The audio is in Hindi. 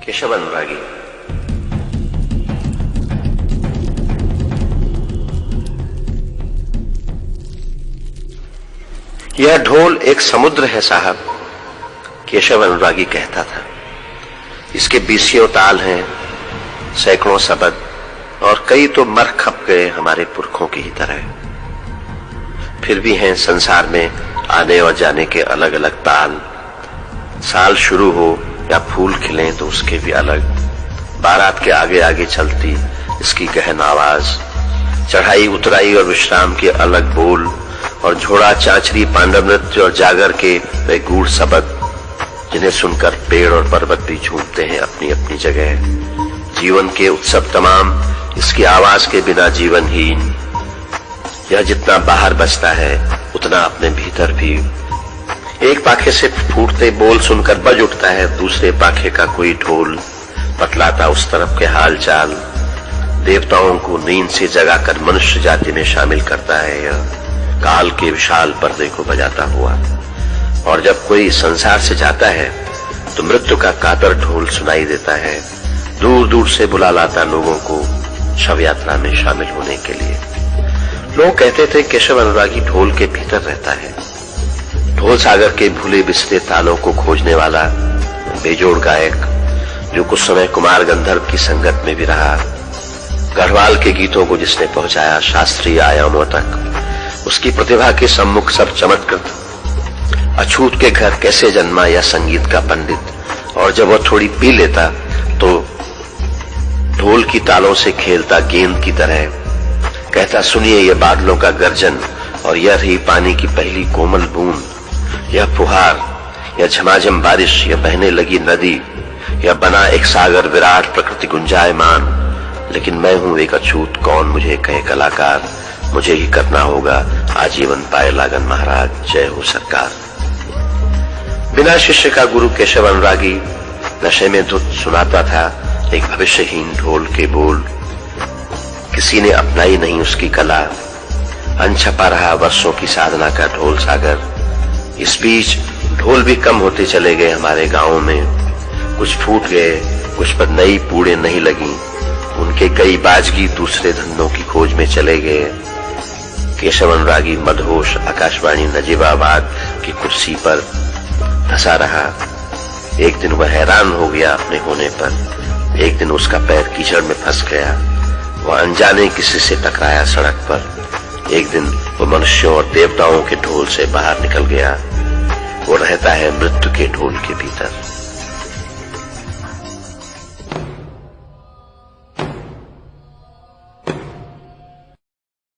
केशव अनुरागी। यह ढोल एक समुद्र है साहब, केशव अनुरागी कहता था। इसके बीसियों ताल हैं, सैकड़ों शब्द, और कई तो मर खप गए हमारे पुरखों की ही तरह। फिर भी हैं संसार में आने और जाने के अलग अलग ताल। साल शुरू हो या फूल खिले तो उसके भी अलग। बारात के आगे आगे चलती इसकी गहन आवाज, चढ़ाई उतराई और विश्राम के अलग बोल, और झोड़ा चांचरी पांडव नृत्य और जागर के वे गूढ़ शब्द जिन्हें सुनकर पेड़ और पर्वत भी झूमते हैं अपनी अपनी जगह। जीवन के उत्सव तमाम इसकी आवाज के बिना जीवनहीन। यह जितना बाहर बजता है उतना अपने भीतर भी। एक पाखे से फूटते बोल सुनकर बज उठता है दूसरे पाखे का कोई ढोल, बतलाता उस तरफ के हाल चाल। देवताओं को नींद से जगाकर मनुष्य जाति में शामिल करता है यह, काल के विशाल पर्दे को बजाता हुआ। और जब कोई संसार से जाता है तो मृत्यु का कातर ढोल सुनाई देता है, दूर दूर से बुला लाता लोगों को शव यात्रा में शामिल होने के लिए। लोग कहते थे केशव अनुरागी ढोल के भीतर रहता है। ढोल सागर के भूले बिसरे तालों को खोजने वाला बेजोड़ गायक, जो कुछ समय कुमार गंधर्व की संगत में भी रहा। गढ़वाल के गीतों को जिसने पहुंचाया शास्त्रीय आयामों तक, उसकी प्रतिभा के सम्मुख सब चमत्कृत। अछूत के घर कैसे जन्मा यह संगीत का पंडित, और जब वह थोड़ी पी लेता तो ढोल की तालों से खेलता गेंद की तरह। कहता, सुनिए यह बादलों का गर्जन, और यह रही पानी की पहली कोमल बूंद। यह फुहार, यह झमाझम बारिश, यह बहने लगी नदी, यह बना एक सागर विराट प्रकृति गुंजायमान। लेकिन मैं हूं एक अछूत, कौन मुझे कहे कलाकार। मुझे ही करना होगा आजीवन पाए लागन महाराज, जय हो सरकार। बिना शिष्य का गुरु केशव अनुरागी नशे में धुत सुनाता था एक भविष्यहीन ढोल के बोल। किसी ने अपनाई नहीं उसकी कला, अनछपा रहा वर्षों की साधना का ढोल सागर। इस बीच ढोल भी कम होते चले गए हमारे गांवों में। कुछ फूट गए, कुछ पर नई पूड़े नहीं लगी। उनके कई बाजगी दूसरे धंधों की खोज में चले गए। केशव अनुरागी मदहोश आकाशवाणी नजीबाबाद की कुर्सी पर धंसा रहा। एक दिन वह हैरान हो गया अपने होने पर। एक दिन उसका पैर कीचड़ में फंस गया। वह अनजाने किसी से टकराया सड़क पर। एक दिन वो मनुष्यों और देवताओं के ढोल से बाहर निकल गया। वो रहता है मृत्यु के ढोल के भीतर।